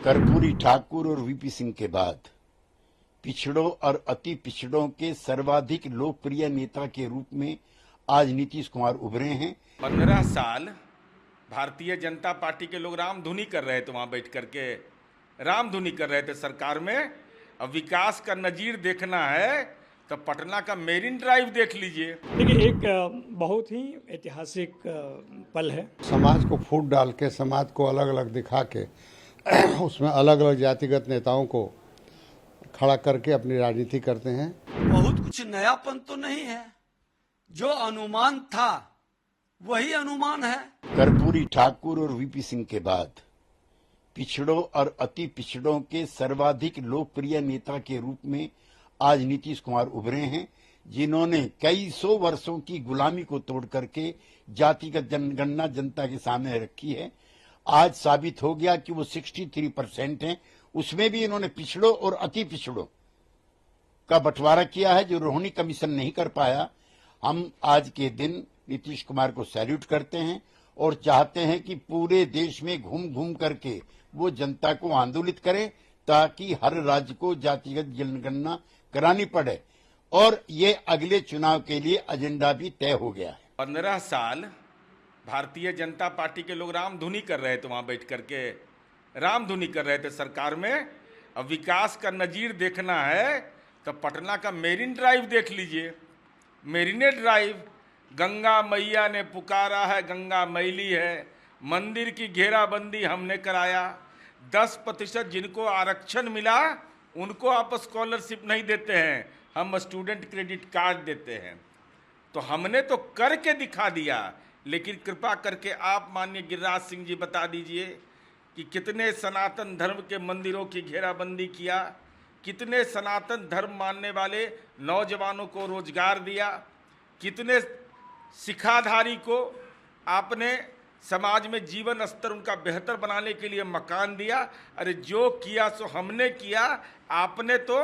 कर्पूरी ठाकुर और वीपी सिंह के बाद पिछड़ों और अति पिछड़ों के सर्वाधिक लोकप्रिय नेता के रूप में आज नीतीश कुमार उभरे हैं। 15 साल भारतीय जनता पार्टी के लोग रामधुनी कर रहे थे, वहां बैठ करके रामधुनी कर रहे थे सरकार में। अब विकास का नजीर देखना है तो पटना का मेरिन ड्राइव देख लीजिए। देखिए, एक बहुत ही ऐतिहासिक पल है। समाज को फूट डाल के, समाज को अलग अलग दिखा के उसमें अलग अलग जातिगत नेताओं को खड़ा करके अपनी राजनीति करते हैं। बहुत कुछ नयापन तो नहीं है, जो अनुमान था वही अनुमान है। कर्पूरी ठाकुर और वीपी सिंह के बाद पिछड़ों और अति पिछड़ों के सर्वाधिक लोकप्रिय नेता के रूप में आज नीतीश कुमार उभरे हैं, जिन्होंने कई सौ वर्षों की गुलामी को तोड़ करके जातिगत जनगणना जनता के सामने रखी है। आज साबित हो गया कि वो 63% हैं। उसमें भी इन्होंने पिछड़ों और अति पिछड़ों का बंटवारा किया है, जो रोहिणी कमीशन नहीं कर पाया। हम आज के दिन नीतीश कुमार को सैल्यूट करते हैं और चाहते हैं कि पूरे देश में घूम घूम करके वो जनता को आंदोलित करें, ताकि हर राज्य को जातिगत जनगणना करानी पड़े। और ये अगले चुनाव के लिए एजेंडा भी तय हो गया है। 15 साल भारतीय जनता पार्टी के लोग रामधुनी कर रहे थे, वहां बैठ करके रामधुनी कर रहे थे सरकार में। अब विकास का नजीर देखना है तो पटना का मेरिन ड्राइव देख लीजिए। मेरिने ड्राइव, गंगा मैया ने पुकारा है, गंगा मैली है, मंदिर की घेराबंदी हमने कराया। 10% जिनको आरक्षण मिला उनको आप स्कॉलरशिप नहीं देते हैं, हम स्टूडेंट क्रेडिट कार्ड देते हैं। तो हमने तो करके दिखा दिया, लेकिन कृपा करके आप माननीय गिरिराज सिंह जी बता दीजिए कि कितने सनातन धर्म के मंदिरों की घेराबंदी किया, कितने सनातन धर्म मानने वाले नौजवानों को रोजगार दिया, कितने सिखाधारी को आपने समाज में जीवन स्तर उनका बेहतर बनाने के लिए मकान दिया। अरे जो किया सो हमने किया, आपने तो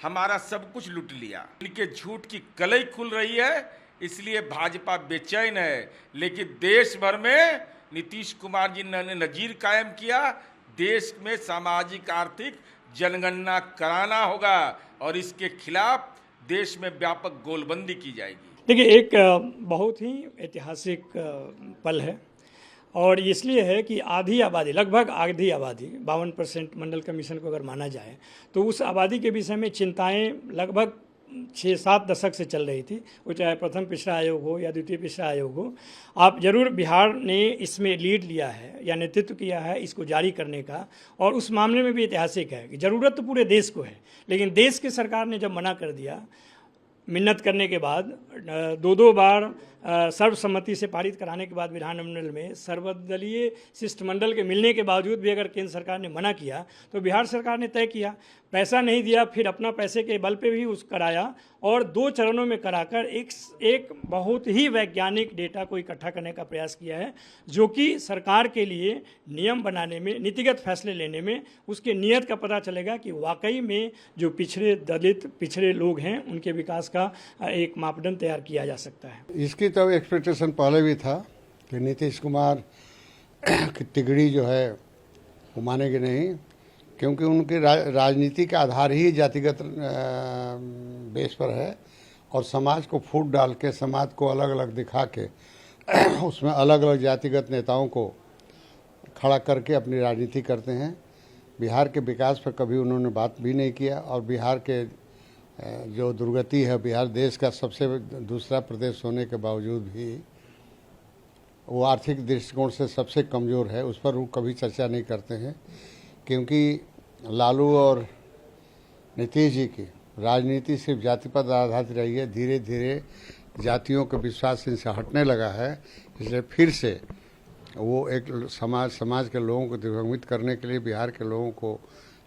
हमारा सब कुछ लूट लिया। इनके झूठ की कलई खुल रही है, इसलिए भाजपा बेचैन है। लेकिन देश भर में नीतीश कुमार जी ने नजीर कायम किया। देश में सामाजिक आर्थिक जनगणना कराना होगा और इसके खिलाफ देश में व्यापक गोलबंदी की जाएगी। देखिए, एक बहुत ही ऐतिहासिक पल है और इसलिए है कि आधी आबादी, लगभग आधी आबादी 52% मंडल कमीशन को अगर माना जाए तो उस आबादी के विषय में चिंताएं लगभग 6-7 दशक से चल रही थी। वो चाहे प्रथम पिछड़ा आयोग हो या द्वितीय पिछड़ा आयोग हो, आप जरूर बिहार ने इसमें लीड लिया है या नेतृत्व किया है इसको जारी करने का। और उस मामले में भी ऐतिहासिक है कि ज़रूरत तो पूरे देश को है, लेकिन देश की सरकार ने जब मना कर दिया, मिन्नत करने के बाद, 2 बार सर्वसम्मति से पारित कराने के बाद विधानमंडल में सर्वदलीय शिष्टमंडल के मिलने के बावजूद भी अगर केंद्र सरकार ने मना किया तो बिहार सरकार ने तय किया, पैसा नहीं दिया, फिर अपना पैसे के बल पे भी उस कराया और 2 चरणों में कराकर एक बहुत ही वैज्ञानिक डेटा को इकट्ठा करने का प्रयास किया है, जो कि सरकार के लिए नियम बनाने में, नीतिगत फैसले लेने में उसके नियत का पता चलेगा कि वाकई में जो पिछड़े दलित पिछड़े लोग हैं उनके विकास का एक मापदंड तैयार किया जा सकता है। इसकी तो एक्सपेक्टेशन पहले भी था कि नीतीश कुमार की तिगड़ी जो है वो मानेगी नहीं, क्योंकि उनके राजनीति का आधार ही जातिगत बेस पर है और समाज को फूट डाल के, समाज को अलग अलग दिखा के उसमें अलग अलग जातिगत नेताओं को खड़ा करके अपनी राजनीति करते हैं। बिहार के विकास पर कभी उन्होंने बात भी नहीं किया और बिहार के जो दुर्गति है, बिहार देश का सबसे दूसरा प्रदेश होने के बावजूद भी वो आर्थिक दृष्टिकोण से सबसे कमज़ोर है, उस पर वो कभी चर्चा नहीं करते हैं। क्योंकि लालू और नीतीश जी की राजनीति सिर्फ जाति पर आधारित रही है, धीरे धीरे जातियों के विश्वास इनसे हटने लगा है। इसलिए फिर से वो एक समाज के लोगों को दिग्भ्रमित करने के लिए, बिहार के लोगों को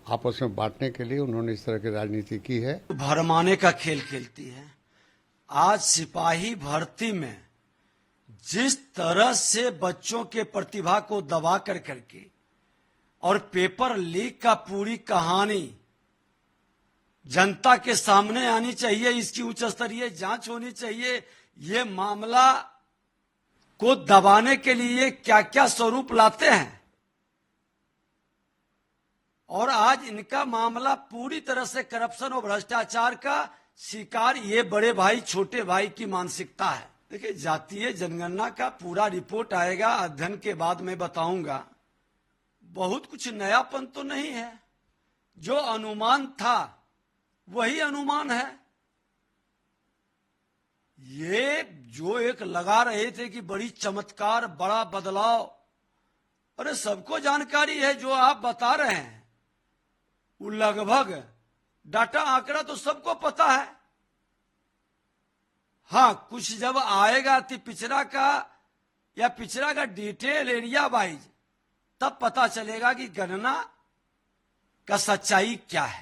आपस में बांटने के लिए उन्होंने इस तरह की राजनीति की है। भरमाने का खेल खेलती है। आज सिपाही भर्ती में जिस तरह से बच्चों के प्रतिभा को दबा कर करके और पेपर लीक का पूरी कहानी जनता के सामने आनी चाहिए, इसकी उच्च स्तरीय जांच होनी चाहिए। ये मामला को दबाने के लिए क्या क्या स्वरूप लाते हैं और आज इनका मामला पूरी तरह से करप्शन और भ्रष्टाचार का शिकार ये बड़े भाई छोटे भाई की मानसिकता है। देखिए, जातीय जनगणना का पूरा रिपोर्ट आएगा, अध्ययन के बाद मैं बताऊंगा। बहुत कुछ नयापन तो नहीं है, जो अनुमान था वही अनुमान है। ये जो एक लगा रहे थे कि बड़ी चमत्कार, बड़ा बदलाव, अरे सबको जानकारी है जो आप बता रहे हैं वो लगभग डाटा आंकड़ा तो सबको पता है। हाँ, कुछ जब आएगा अति पिछड़ा का या पिछड़ा का डिटेल एरिया वाइज, तब पता चलेगा कि गणना का सच्चाई क्या है।